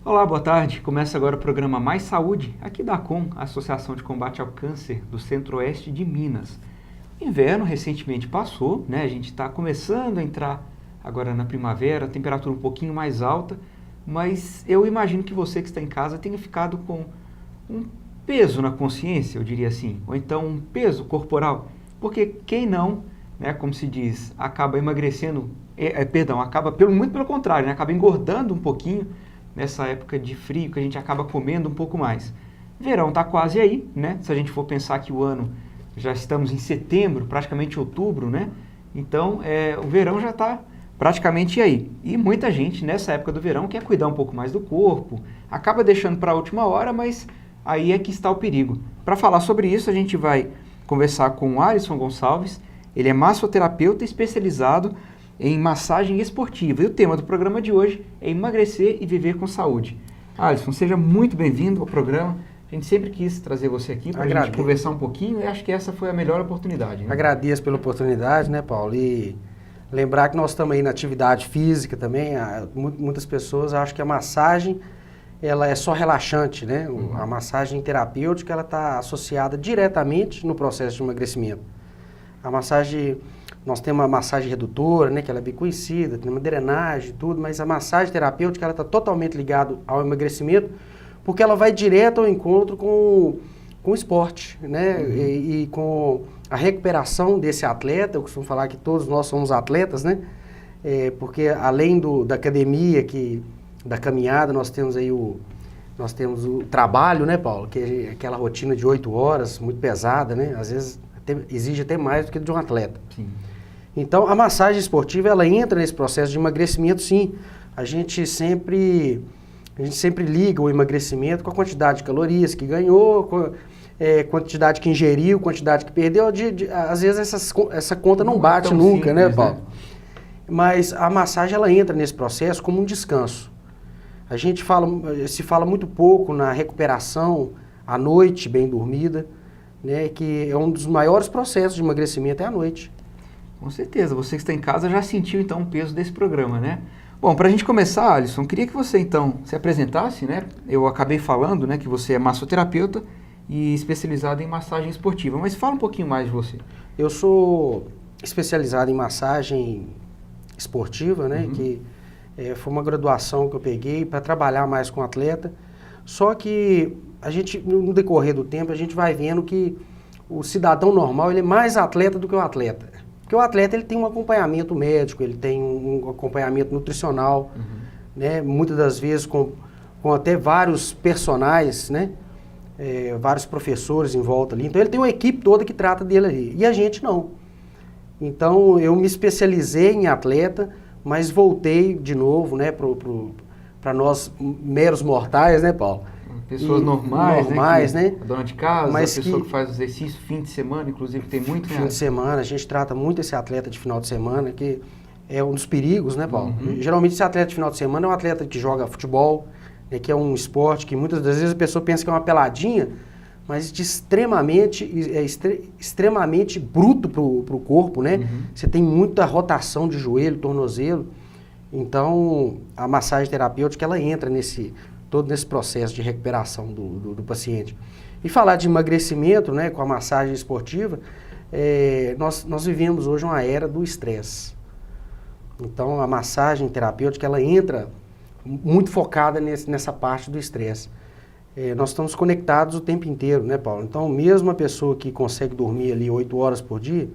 Olá, boa tarde. Começa agora o programa Mais Saúde, aqui da ACOM, a Associação de Combate ao Câncer do Centro-Oeste de Minas. O inverno recentemente passou, né? A gente está começando a entrar agora na primavera, a temperatura um pouquinho mais alta, mas eu imagino que você que está em casa tenha ficado com um peso na consciência, eu diria assim, ou então um peso corporal, porque quem não, né, como se diz, acaba emagrecendo, muito pelo contrário, né, acaba engordando um pouquinho nessa época de frio, que a gente acaba comendo um pouco mais. Verão está quase aí, né? Se a gente for pensar que o ano, já estamos em setembro, praticamente outubro, né? Então, o verão já está praticamente aí. E muita gente, nessa época do verão, quer cuidar um pouco mais do corpo, acaba deixando para a última hora, mas aí é que está o perigo. Para falar sobre isso, a gente vai conversar com o Alisson Gonçalves. Ele é massoterapeuta especializado em massagem esportiva. E o tema do programa de hoje é emagrecer e viver com saúde. Alisson, seja muito bem-vindo ao programa. A gente sempre quis trazer você aqui para a gente conversar um pouquinho e acho que essa foi a melhor oportunidade. Né? Agradeço pela oportunidade, né, Paulo? E lembrar que nós estamos aí na atividade física também. Muitas pessoas acham que a massagem ela é só relaxante, né? A massagem terapêutica ela está associada diretamente no processo de emagrecimento. A massagem, nós temos uma massagem redutora, né? Que ela é bem conhecida, tem uma drenagem e tudo, mas a massagem terapêutica ela está totalmente ligada ao emagrecimento porque ela vai direto ao encontro com o esporte, né? E com a recuperação desse atleta. Eu costumo falar que todos nós somos atletas, né? Porque além da academia, da caminhada, nós temos o trabalho, né, Paulo? Que é aquela rotina de 8 horas, muito pesada, né? Às vezes exige até mais do que de um atleta. Sim. Então, a massagem esportiva, ela entra nesse processo de emagrecimento, sim. A gente sempre liga o emagrecimento com a quantidade de calorias que ganhou, com quantidade que ingeriu, quantidade que perdeu. Às vezes essa conta não bate nunca, simples, né, Paulo? Né? Mas a massagem, ela entra nesse processo como um descanso. Se fala muito pouco na recuperação à noite, bem dormida, né, que é um dos maiores processos de emagrecimento, é à noite. Com certeza, você que está em casa já sentiu então o peso desse programa, né? Bom, para a gente começar, Alisson, queria que você então se apresentasse, né? Eu acabei falando, né, que você é massoterapeuta e especializado em massagem esportiva, mas fala um pouquinho mais de você. Eu sou especializado em massagem esportiva, né, que foi uma graduação que eu peguei para trabalhar mais com atleta, só que a gente, no decorrer do tempo, a gente vai vendo que o cidadão normal ele é mais atleta do que o atleta. Porque o atleta ele tem um acompanhamento médico, ele tem um acompanhamento nutricional, né? Muitas das vezes com até vários personagens, né? Vários professores em volta ali. Então ele tem uma equipe toda que trata dele ali. E a gente não. Então eu me especializei em atleta, mas voltei de novo, né? Para nós meros mortais, né, Paulo? Pessoas normais, né? A dona de casa, mas a pessoa que faz exercício fim de semana, inclusive tem muito... Fim de semana, a gente trata muito esse atleta de final de semana, que é um dos perigos, né, Paulo? Geralmente esse atleta de final de semana é um atleta que joga futebol, né, que é um esporte que muitas das vezes a pessoa pensa que é uma peladinha, mas extremamente bruto pro corpo, né? Você tem muita rotação de joelho, tornozelo. Então, a massagem terapêutica, ela entra todo nesse processo de recuperação do paciente. E falar de emagrecimento, né, com a massagem esportiva, nós vivemos hoje uma era do estresse. Então, a massagem terapêutica, ela entra muito focada nessa parte do estresse. Nós estamos conectados o tempo inteiro, né, Paulo? Então, mesmo a pessoa que consegue dormir ali 8 horas por dia,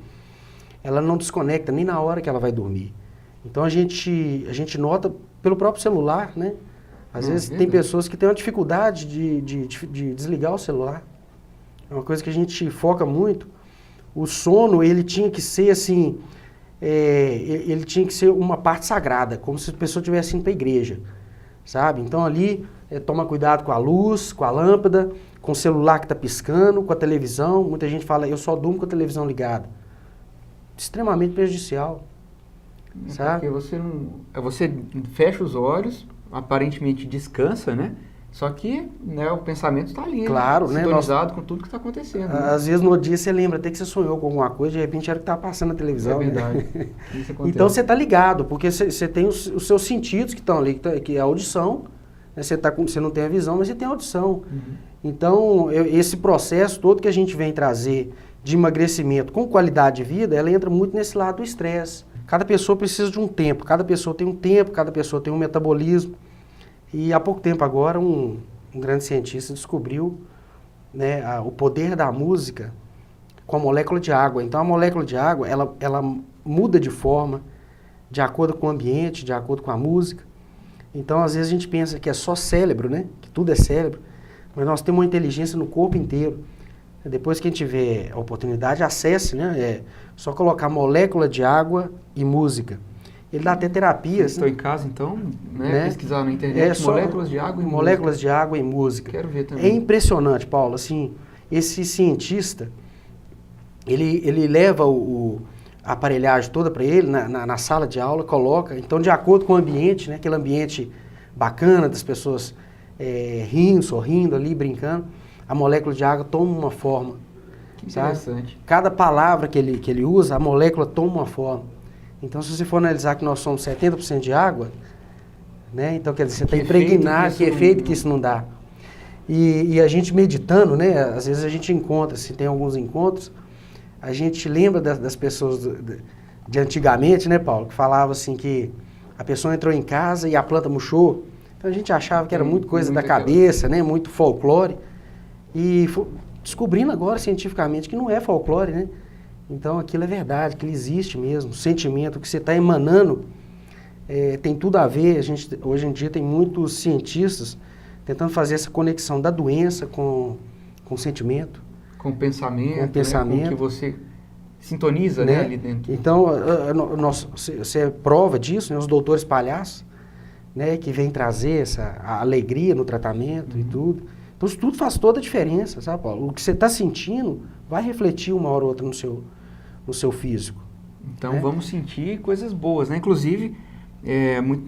ela não desconecta nem na hora que ela vai dormir. Então, a gente nota pelo próprio celular, né? Às vezes tem pessoas que têm uma dificuldade de desligar o celular. É uma coisa que a gente foca muito. O sono, ele tinha que ser assim, ele tinha que ser uma parte sagrada, como se a pessoa estivesse indo para a igreja, sabe? Então ali, toma cuidado com a luz, com a lâmpada, com o celular que está piscando, com a televisão. Muita gente fala, eu só durmo com a televisão ligada. Extremamente prejudicial, sabe? Porque você fecha os olhos, aparentemente descansa, né? Só que, né, o pensamento está ali, claro, né? Sintonizado com tudo que está acontecendo. Às vezes no dia você lembra até que você sonhou com alguma coisa, de repente era o que estava passando na televisão. É verdade. Né? Então você está ligado, porque você tem os seus sentidos que estão ali, que é a audição, né? Você não tem a visão, mas você tem a audição. Então, esse processo todo que a gente vem trazer de emagrecimento com qualidade de vida, ela entra muito nesse lado do estresse. Cada pessoa precisa de um tempo, cada pessoa tem um tempo, cada pessoa tem um metabolismo. E há pouco tempo agora, um grande cientista descobriu, né, o poder da música com a molécula de água. Então, a molécula de água, ela muda de forma de acordo com o ambiente, de acordo com a música. Então, às vezes a gente pensa que é só cérebro, né? Que tudo é cérebro. Mas nós temos uma inteligência no corpo inteiro. Depois que a gente tiver a oportunidade, acesse, né? É só colocar molécula de água e música. Ele dá até terapias. Estou em casa, então, né? Pesquisar na internet, moléculas de água e música. Moléculas de água e música. Quero ver também. É impressionante, Paulo. Assim, esse cientista, ele leva a aparelhagem toda para ele, na sala de aula, coloca. Então, de acordo com o ambiente, né? Aquele ambiente bacana das pessoas rindo, sorrindo ali, brincando, a molécula de água toma uma forma. Que interessante. Sabe? Cada palavra que ele usa, a molécula toma uma forma. Então, se você for analisar que nós somos 70% de água, né? Então, quer dizer, você está impregnado, que efeito que isso não dá. E a gente meditando, né? Às vezes a gente encontra, se tem alguns encontros, a gente lembra das pessoas de antigamente, né, Paulo? Que falava assim que a pessoa entrou em casa e a planta murchou. Então, a gente achava que era muito coisa da cabeça, né? Muito folclore. E descobrindo agora, cientificamente, que não é folclore, né? Então, aquilo é verdade, aquilo existe mesmo. O sentimento que você está emanando tem tudo a ver. Hoje em dia tem muitos cientistas tentando fazer essa conexão da doença com o sentimento. Com o pensamento, com o pensamento. Né? Com o que você sintoniza, né? Ali dentro. Então, você é prova disso, né? Os doutores palhaços, né? Que vêm trazer a alegria no tratamento e tudo. Então, isso tudo faz toda a diferença, sabe, Paulo? O que você está sentindo vai refletir uma hora ou outra no seu físico. Então, vamos sentir coisas boas, né? Inclusive,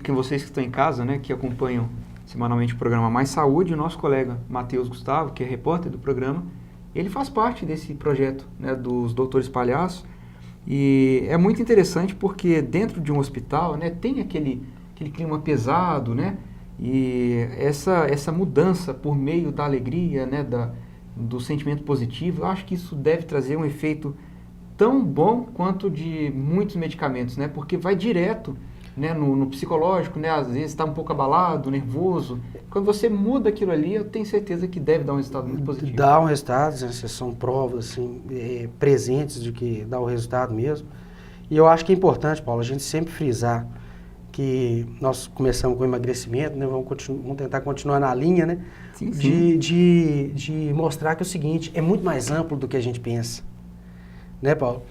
que vocês que estão em casa, né, que acompanham semanalmente o programa Mais Saúde, o nosso colega Matheus Gustavo, que é repórter do programa, ele faz parte desse projeto, né, dos Doutores Palhaços. E é muito interessante porque dentro de um hospital, né, tem aquele clima pesado, né? E essa mudança por meio da alegria, né, do sentimento positivo, eu acho que isso deve trazer um efeito tão bom quanto de muitos medicamentos, né? Porque vai direto, né, no psicológico, né? Às vezes está um pouco abalado, nervoso. Quando você muda aquilo ali, eu tenho certeza que deve dar um resultado muito positivo. Dá um resultado, são provas assim, presentes de que dá o resultado mesmo. E eu acho que é importante, Paulo, a gente sempre frisar que nós começamos com emagrecimento, né? Vamos tentar continuar na linha, né? Sim. De mostrar que é o seguinte, é muito mais amplo do que a gente pensa, né, Paulo?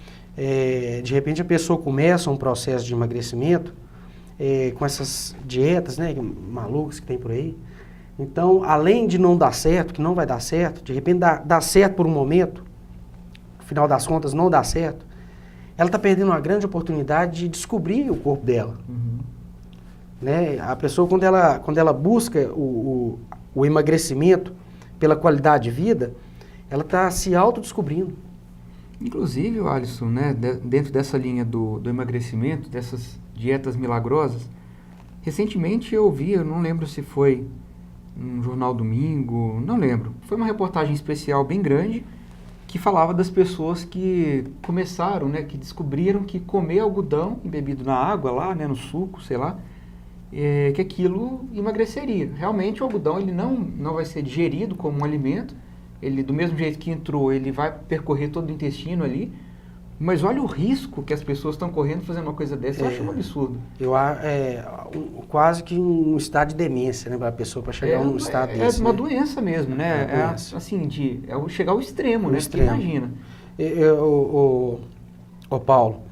De repente a pessoa começa um processo de emagrecimento com essas dietas, né, malucas que tem por aí. Então, além de não dar certo, que não vai dar certo, de repente dá certo por um momento, no final das contas não dá certo, ela está perdendo uma grande oportunidade de descobrir o corpo dela. Né? A pessoa, quando ela busca o emagrecimento pela qualidade de vida, ela está se autodescobrindo. Inclusive, Alisson, né, dentro dessa linha do emagrecimento, dessas dietas milagrosas, recentemente eu vi, eu não lembro se foi um jornal domingo, não lembro, foi uma reportagem especial bem grande, que falava das pessoas que começaram, né, que descobriram que comer algodão embebido na água lá, né, no suco, sei lá, que aquilo emagreceria. Realmente o algodão ele não vai ser digerido como um alimento, ele do mesmo jeito que entrou, ele vai percorrer todo o intestino ali, mas olha o risco que as pessoas estão correndo fazendo uma coisa dessa, eu acho um absurdo. Quase que um estado de demência, né, para a pessoa para chegar num estado desse. É uma doença mesmo, né? Assim, chegar ao extremo, né? Extremo. Você imagina. Paulo,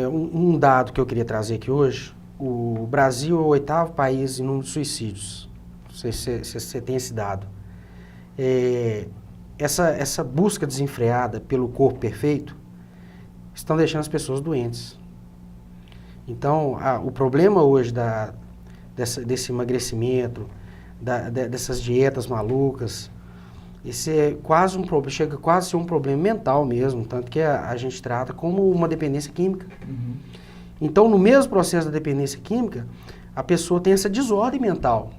um dado que eu queria trazer aqui hoje, o Brasil é o 8º país em número de suicídios. Não sei se você tem esse dado. Essa busca desenfreada pelo corpo perfeito estão deixando as pessoas doentes. Então, o problema hoje desse emagrecimento, dessas dietas malucas, esse é quase um problema, chega quase a ser um problema mental mesmo, tanto que a gente trata como uma dependência química. Então, no mesmo processo da dependência química, a pessoa tem essa desordem mental.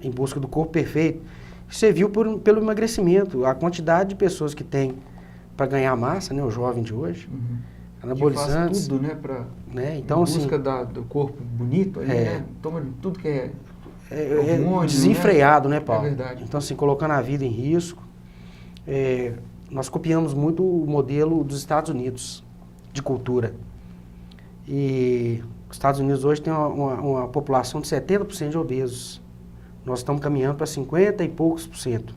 em busca do corpo perfeito, você viu pelo emagrecimento, a quantidade de pessoas que tem para ganhar massa, né, o jovem de hoje, anabolizantes. Que faz tudo, né, então, em busca do corpo bonito, ali, né, toma tudo que é hormônio, desenfreado, né, Paulo? É verdade. Então, assim, colocando a vida em risco, nós copiamos muito o modelo dos Estados Unidos, de cultura. E os Estados Unidos hoje tem uma população de 70% de obesos. Nós estamos caminhando para 50 e poucos por cento.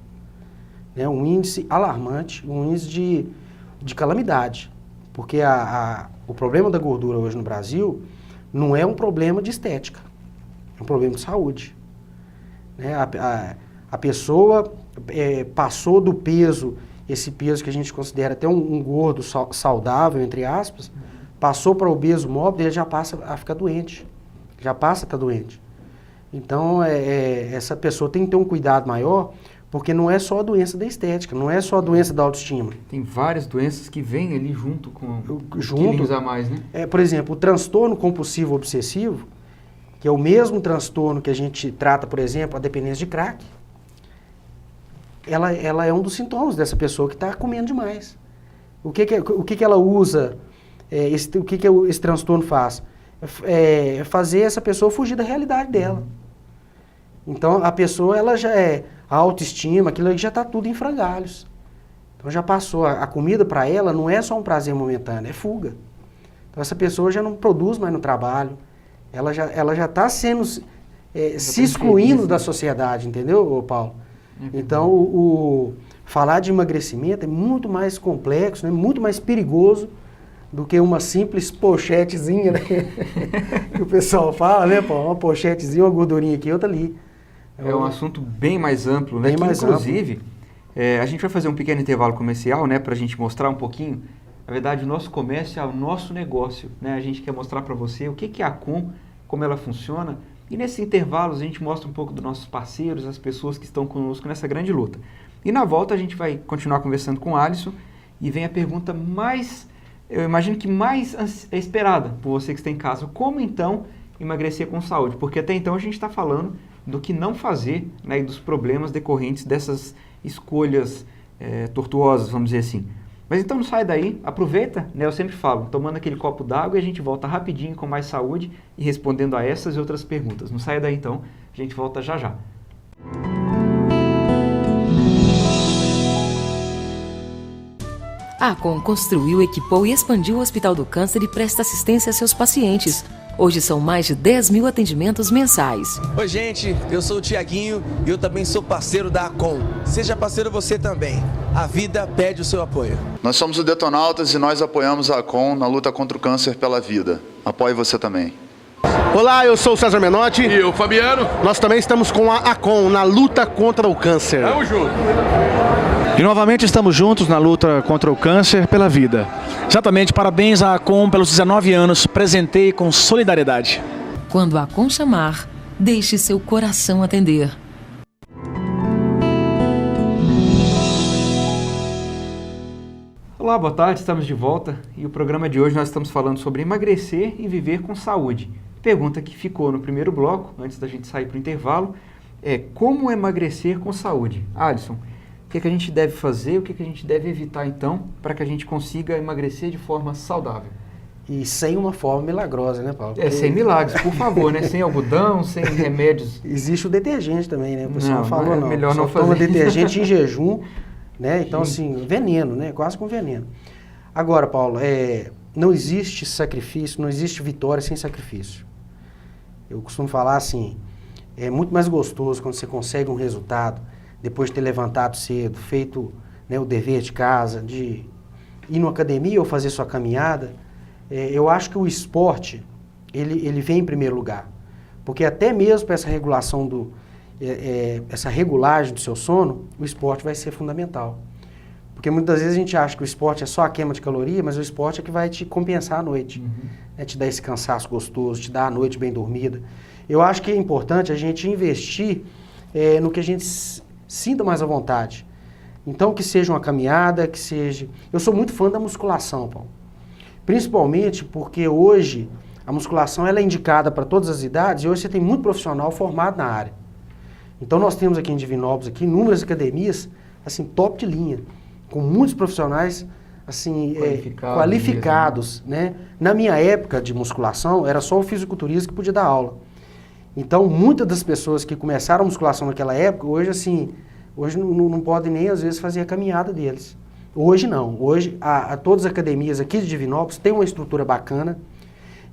Né? Um índice alarmante, um índice de calamidade. Porque o problema da gordura hoje no Brasil não é um problema de estética, é um problema de saúde. Né? A pessoa passou do peso, esse peso que a gente considera até um gordo saudável, entre aspas, passou para obeso mórbio, ele já passa a ficar doente, já passa a estar doente. Então, essa pessoa tem que ter um cuidado maior, porque não é só a doença da estética, não é só a doença da autoestima. Tem várias doenças que vêm ali junto com quilinhos a mais, né? Por exemplo, o transtorno compulsivo obsessivo, que é o mesmo transtorno que a gente trata, por exemplo, a dependência de crack, ela é um dos sintomas dessa pessoa que está comendo demais. O que ela usa, o que esse transtorno faz? Fazer essa pessoa fugir da realidade dela. Então, a pessoa, ela já a autoestima, aquilo ali já está tudo em frangalhos. Então, já passou. A comida para ela não é só um prazer momentâneo, é fuga. Então, essa pessoa já não produz mais no trabalho. Ela já está sendo, se excluindo da sociedade, entendeu, Paulo? Então, falar de emagrecimento é muito mais complexo, né, muito mais perigoso do que uma simples pochetezinha, né? Que o pessoal fala, né, Paulo? Uma pochetezinha, uma gordurinha aqui, outra ali. É um assunto bem mais amplo, né? Bem mais inclusive, a gente vai fazer um pequeno intervalo comercial, né? Para a gente mostrar um pouquinho. Na verdade, o nosso comércio é o nosso negócio, né? A gente quer mostrar para você o que é a Com, como ela funciona. E nesses intervalos a gente mostra um pouco dos nossos parceiros, as pessoas que estão conosco nessa grande luta. E na volta a gente vai continuar conversando com o Alisson e vem a pergunta mais, eu imagino que mais esperada por você que está em casa. Como então emagrecer com saúde? Porque até então a gente está falando do que não fazer, né, e dos problemas decorrentes dessas escolhas tortuosas, vamos dizer assim. Mas então não sai daí, aproveita, né, eu sempre falo, tomando aquele copo d'água e a gente volta rapidinho com mais saúde e respondendo a essas e outras perguntas. Não sai daí então, a gente volta já já. A Com construiu, equipou e expandiu o Hospital do Câncer e presta assistência a seus pacientes. Hoje são mais de 10 mil atendimentos mensais. Oi, gente, eu sou o Tiaguinho e eu também sou parceiro da ACOM. Seja parceiro você também. A vida pede o seu apoio. Nós somos o Detonautas e nós apoiamos a ACOM na luta contra o câncer pela vida. Apoie você também. Olá, eu sou o César Menotti. E eu, Fabiano. Nós também estamos com a ACOM na luta contra o câncer. Tamo junto. E novamente estamos juntos na luta contra o câncer pela vida. Exatamente, parabéns à ACOM pelos 19 anos, presenteie com solidariedade. Quando a ACOM chamar, deixe seu coração atender. Olá, boa tarde, estamos de volta e o programa de hoje nós estamos falando sobre emagrecer e viver com saúde. Pergunta que ficou no primeiro bloco, antes da gente sair para o intervalo, é como emagrecer com saúde? Alisson, o que a gente deve fazer, o que a gente deve evitar então, para que a gente consiga emagrecer de forma saudável? E sem uma forma milagrosa, né, Paulo? Sem milagres, por favor, né? Sem algodão, sem remédios. Existe o detergente também, né? O pessoal não, falou, é melhor não fazer. Toma detergente em jejum, né? Então, assim, veneno, né? Quase com veneno. Agora, Paulo, não existe sacrifício, não existe vitória sem sacrifício. Eu costumo falar assim, é muito mais gostoso quando você consegue um resultado depois de ter levantado cedo, feito, né, o dever de casa, de ir numa academia ou fazer sua caminhada. Eu acho que o esporte, ele vem em primeiro lugar. Porque até mesmo para essa regulação essa regulagem do seu sono, o esporte vai ser fundamental. Porque muitas vezes a gente acha que o esporte é só a queima de caloria, mas o esporte é que vai te compensar à noite. Né, te dar esse cansaço gostoso, te dar a noite bem dormida. Eu acho que é importante a gente investir no que a gente sinta mais à vontade. Então, que seja uma caminhada, que seja... Eu sou muito fã da musculação, Paulo. Principalmente porque hoje a musculação ela é indicada para todas as idades e hoje você tem muito profissional formado na área. Então nós temos aqui em Divinópolis aqui inúmeras academias, assim, top de linha, com muitos profissionais assim, qualificados, né? Na minha época de musculação, era só o fisiculturista que podia dar aula. Então, muitas das pessoas que começaram a musculação naquela época, hoje assim, hoje não podem nem às vezes fazer a caminhada deles. Hoje não. Hoje, todas as academias aqui de Divinópolis têm uma estrutura bacana.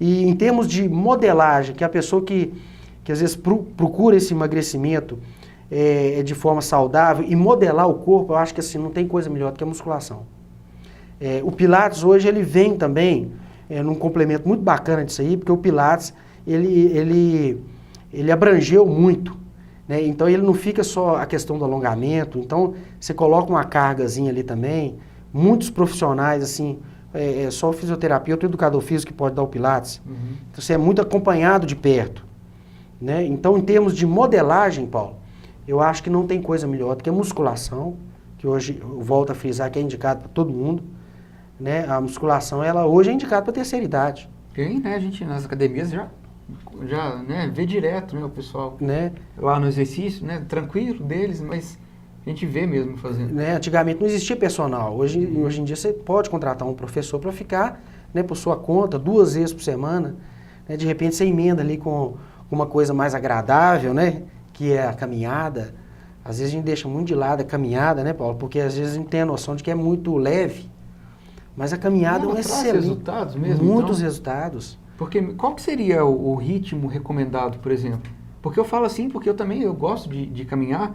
E em termos de modelagem, que a pessoa que às vezes procura esse emagrecimento de forma saudável e modelar o corpo, eu acho que assim, não tem coisa melhor do que a musculação. O Pilates hoje ele vem também num complemento muito bacana disso aí, porque o Pilates ele abrangeu muito, né? Então ele não fica só a questão do alongamento, então você coloca uma cargazinha ali também, muitos profissionais assim, só o fisioterapeuta, o educador físico que pode dar o Pilates, então você é muito acompanhado de perto, né? Então em termos de modelagem, Paulo, eu acho que não tem coisa melhor do que a musculação, que hoje eu volto a frisar que é indicado para todo mundo, né? A musculação ela hoje é indicada para terceira idade. Tem, né? A gente nas academias já né, vê direto, né, o pessoal, né, lá no exercício, né, tranquilo deles, mas a gente vê mesmo fazendo. Né, antigamente não existia personal, hoje em dia você pode contratar um professor para ficar, né, por sua conta, 2 vezes por semana, né, de repente você emenda ali com uma coisa mais agradável, né, que é a caminhada. Às vezes a gente deixa muito de lado a caminhada, né, Paulo, porque às vezes a gente tem a noção de que é muito leve, mas a caminhada é um excelente, resultados mesmo, muitos então? Resultados. Porque qual que seria o ritmo recomendado, por exemplo? Porque eu falo assim, porque eu gosto de caminhar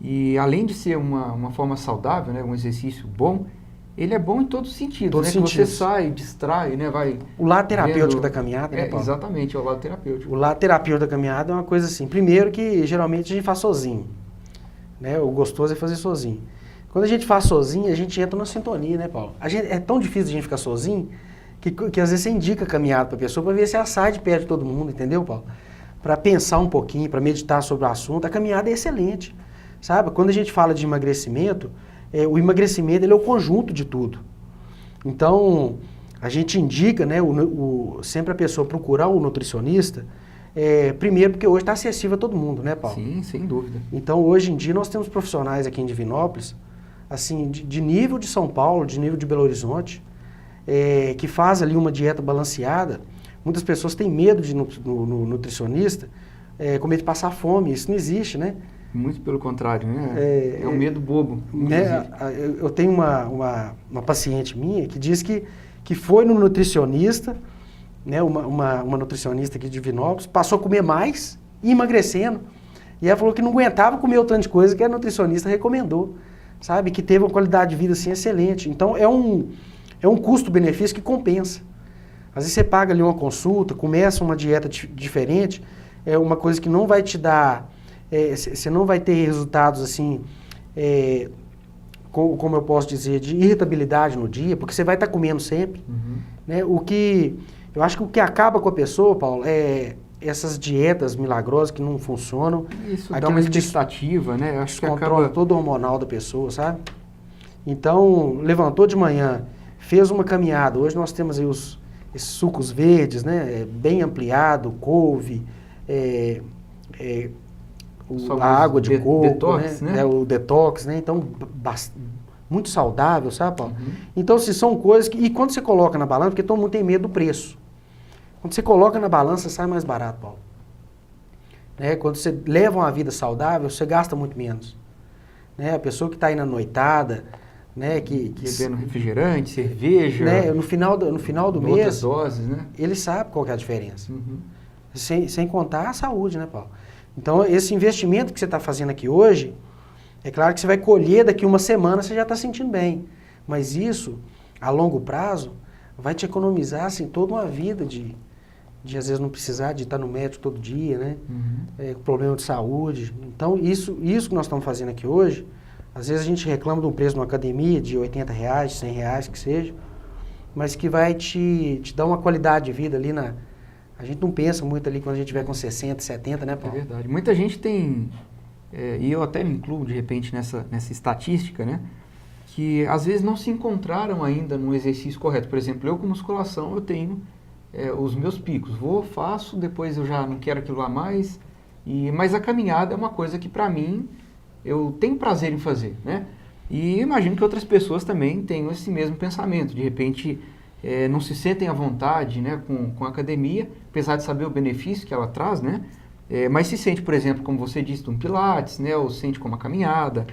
e além de ser uma forma saudável, né, um exercício bom, ele é bom em todos os sentidos, né? Que você sai, distrai, né, vai... O lado terapêutico da caminhada, né, Paulo? Exatamente, é o lado terapêutico. O lado terapêutico da caminhada é uma coisa assim, primeiro que geralmente a gente faz sozinho, né? O gostoso é fazer sozinho. Quando a gente faz sozinho, a gente entra na sintonia, né, Paulo? É tão difícil a gente ficar sozinho que às vezes você indica a caminhada para a pessoa para ver se ela sai de perto de todo mundo, entendeu, Paulo? Para pensar um pouquinho, para meditar sobre o assunto. A caminhada é excelente, sabe? Quando a gente fala de emagrecimento, o emagrecimento ele é o conjunto de tudo. Então, a gente indica, né, sempre a pessoa procurar um nutricionista, primeiro porque hoje está acessível a todo mundo, né, Paulo? Sim, sem dúvida. Então, hoje em dia, nós temos profissionais aqui em Divinópolis, assim, de nível de São Paulo, de nível de Belo Horizonte, que faz ali uma dieta balanceada. Muitas pessoas têm medo de ir no nutricionista, com medo de passar fome. Isso não existe, né? Muito pelo contrário, né? É um medo bobo. Né? Eu tenho uma paciente minha que diz que foi no nutricionista, né? Uma nutricionista aqui de Divinópolis, passou a comer mais e emagrecendo. E ela falou que não aguentava comer o tanto de coisa que a nutricionista recomendou, sabe? Que teve uma qualidade de vida assim excelente. Então é um custo-benefício que compensa. Às vezes você paga ali uma consulta, começa uma dieta diferente, é uma coisa que não vai te dar, você não vai ter resultados assim, como eu posso dizer, de irritabilidade no dia, porque você vai estar comendo sempre. Né? Eu acho que o que acaba com a pessoa, Paulo, é essas dietas milagrosas que não funcionam. Isso dá uma expectativa, né? Acho que controla todo o hormonal da pessoa, sabe? Então, levantou de manhã, fez uma caminhada. Hoje nós temos aí esses sucos verdes, né? Bem ampliado, couve, a água de coco, detox, né? O detox, né? Então, muito saudável, sabe, Paulo? Então, se são coisas que... E quando você coloca na balança, porque todo mundo tem medo do preço. Quando você coloca na balança, sai mais barato, Paulo. Né? Quando você leva uma vida saudável, você gasta muito menos. Né? A pessoa que está aí na noitada, né? Bebendo refrigerante, cerveja... Né? No final do mês... Outras doses, né? Ele sabe qual que é a diferença. Sem contar a saúde, né, Paulo? Então, esse investimento que você está fazendo aqui hoje, é claro que você vai colher daqui uma semana, você já está sentindo bem. Mas isso, a longo prazo, vai te economizar, assim, toda uma vida de às vezes não precisar de estar no médico todo dia, né? Problema de saúde. Então, isso que nós estamos fazendo aqui hoje, às vezes a gente reclama de um preço numa academia de R$80, R$100, que seja, mas que vai te dar uma qualidade de vida ali na... A gente não pensa muito ali quando a gente tiver com 60, 70, né, Paulo? É verdade. Muita gente tem, e eu até me incluo de repente nessa estatística, né? Que às vezes não se encontraram ainda no exercício correto. Por exemplo, eu com musculação eu tenho os meus picos. Faço, depois eu já não quero aquilo lá mais, Mas a caminhada é uma coisa que, para mim, eu tenho prazer em fazer, né? E imagino que outras pessoas também tenham esse mesmo pensamento. De repente, não se sentem à vontade, né, com a academia, apesar de saber o benefício que ela traz, né? Mas se sente, por exemplo, como você disse, de um pilates, né, ou sente como uma caminhada.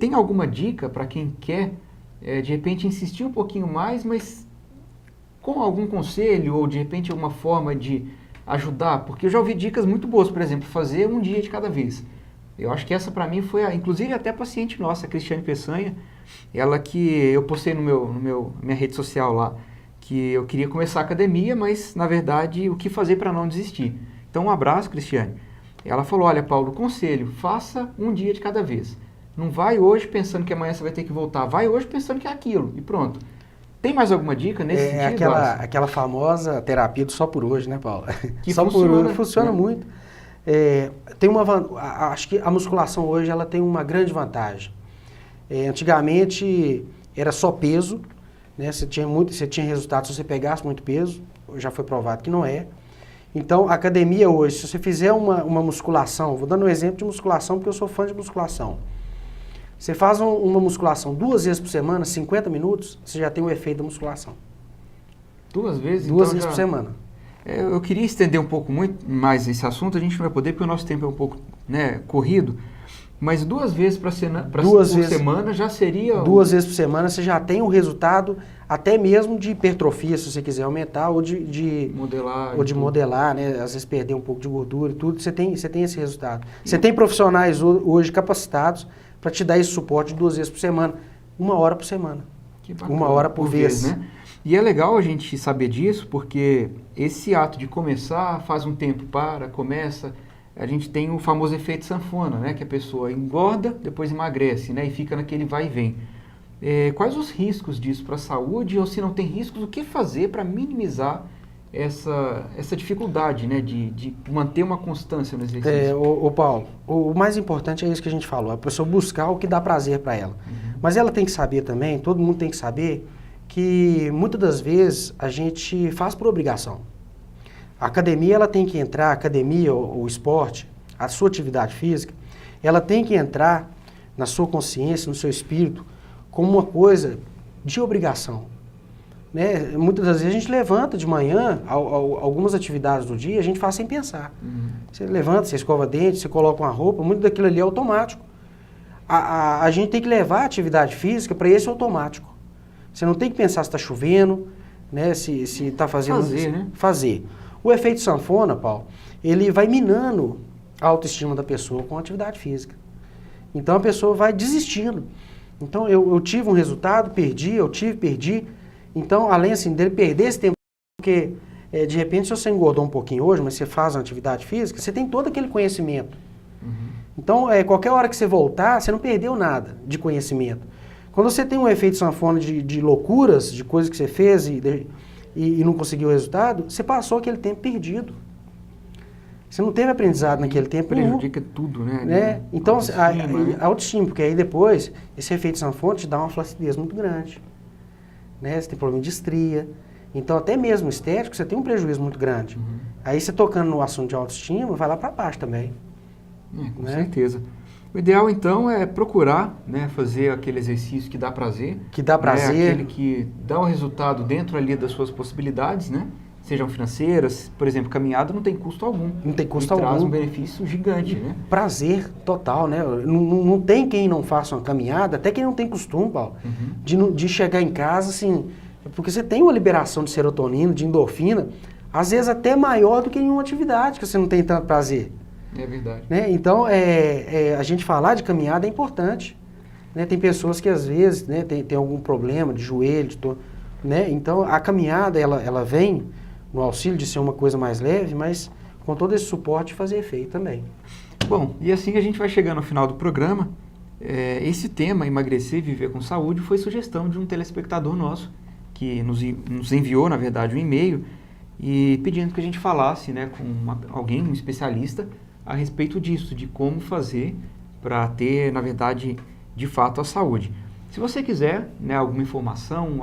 Tem alguma dica para quem quer, de repente, insistir um pouquinho mais, mas com algum conselho ou, de repente, alguma forma de ajudar? Porque eu já ouvi dicas muito boas, por exemplo, fazer um dia de cada vez. Eu acho que essa para mim foi, inclusive até a paciente nossa, a Cristiane Peçanha, ela que eu postei minha rede social lá, que eu queria começar a academia, mas na verdade o que fazer para não desistir. Então um abraço, Cristiane. Ela falou, olha Paulo, conselho, faça um dia de cada vez. Não vai hoje pensando que amanhã você vai ter que voltar, vai hoje pensando que é aquilo e pronto. Tem mais alguma dica nesse sentido? Aquela famosa terapia do só por hoje, né, Paulo? Que só funciona, por hoje funciona muito. Acho que a musculação hoje ela tem uma grande vantagem. Antigamente era só peso, né? Você tinha resultado se você pegasse muito peso, já foi provado que não é. Então a academia hoje, se você fizer uma musculação, vou dando um exemplo de musculação porque eu sou fã de musculação. Você faz uma musculação 2 vezes por semana, 50 minutos, você já tem o efeito da musculação. 2 vezes? 2 vezes por semana. Eu queria estender um pouco muito mais esse assunto, a gente não vai poder porque o nosso tempo é um pouco, né, corrido, mas 2 vezes por semana já seria... 2 vezes por semana você já tem o resultado até mesmo de hipertrofia, se você quiser aumentar, ou de modelar, né, às vezes perder um pouco de gordura e tudo, você tem esse resultado. Você tem profissionais hoje capacitados para te dar esse suporte 2 vezes por semana, 1 hora por semana. Que bacana, 1 hora por vez. Né? E é legal a gente saber disso, porque esse ato de começar, faz um tempo começa, a gente tem o famoso efeito sanfona, né? Que a pessoa engorda, depois emagrece, né? E fica naquele vai e vem. Quais os riscos disso para a saúde? Ou se não tem riscos, o que fazer para minimizar essa dificuldade, né? De manter uma constância no exercício? Paulo, o mais importante é isso que a gente falou, a pessoa buscar o que dá prazer para ela. Mas ela tem que saber também, todo mundo tem que saber, que muitas das vezes a gente faz por obrigação. A academia, ela tem que entrar, a academia, o esporte, a sua atividade física, ela tem que entrar na sua consciência, no seu espírito, como uma coisa de obrigação. Né? Muitas das vezes a gente levanta de manhã, algumas atividades do dia a gente faz sem pensar. Você levanta, você escova dente, você coloca uma roupa, muito daquilo ali é automático. A gente tem que levar a atividade física para esse automático. Você não tem que pensar se está chovendo, né? Se está fazendo... Fazer. O efeito sanfona, Paulo, ele vai minando a autoestima da pessoa com a atividade física. Então a pessoa vai desistindo. Então eu tive um resultado, perdi. Então, além assim, dele perder esse tempo, porque de repente se você engordou um pouquinho hoje, mas você faz uma atividade física, você tem todo aquele conhecimento. Então, qualquer hora que você voltar, você não perdeu nada de conhecimento. Quando você tem um efeito sanfona de loucuras, de coisas que você fez e não conseguiu o resultado, você passou aquele tempo perdido. Você não teve aprendizado naquele tempo. Prejudica tudo, né? Então, a autoestima, porque aí depois, esse efeito sanfona te dá uma flacidez muito grande. Né? Você tem problema de estria. Então, até mesmo estético, você tem um prejuízo muito grande. Aí, você tocando no assunto de autoestima, vai lá para baixo também. Com certeza. O ideal, então, é procurar, né, fazer aquele exercício que dá prazer. Que dá prazer. Né, aquele que dá um resultado dentro ali das suas possibilidades, né? Sejam financeiras, por exemplo, caminhada não tem custo algum. Não tem custo algum. Traz um benefício gigante, né? Prazer total, né? Não tem quem não faça uma caminhada, até quem não tem costume, Paulo, de chegar em casa, assim, porque você tem uma liberação de serotonina, de endorfina, às vezes até maior do que em uma atividade que você não tem tanto prazer. É verdade. Né? Então, a gente falar de caminhada é importante. Né? Tem pessoas que às vezes, né, tem algum problema de joelho, né? Então a caminhada ela vem no auxílio de ser uma coisa mais leve, mas com todo esse suporte fazer efeito também. Bom, e assim que a gente vai chegando ao final do programa, esse tema, emagrecer e viver com saúde, foi sugestão de um telespectador nosso, que nos enviou, na verdade, um e-mail, e pedindo que a gente falasse, né, com alguém, um especialista, a respeito disso, de como fazer para ter, na verdade, de fato, a saúde. Se você quiser, né, alguma informação,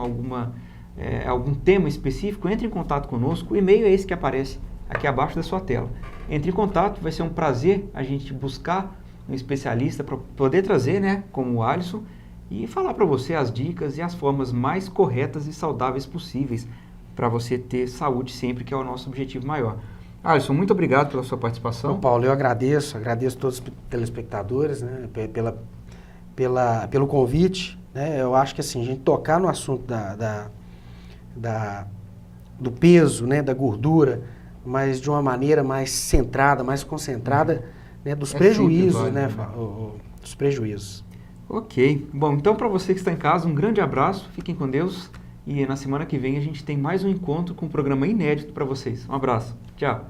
algum tema específico, entre em contato conosco. O e-mail é esse que aparece aqui abaixo da sua tela. Entre em contato, vai ser um prazer a gente buscar um especialista para poder trazer, né, como o Alisson, e falar para você as dicas e as formas mais corretas e saudáveis possíveis para você ter saúde sempre, que é o nosso objetivo maior. Alisson, muito obrigado pela sua participação. Ô, Paulo, eu agradeço todos os telespectadores, né, pelo convite, né. Eu acho que assim, a gente tocar no assunto do peso, né, da gordura, mas de uma maneira mais centrada, mais concentrada, né, dos prejuízos, válido, né, dos prejuízos. Ok. Bom, então para você que está em casa, um grande abraço, fiquem com Deus e na semana que vem a gente tem mais um encontro com um programa inédito para vocês. Um abraço. Tchau.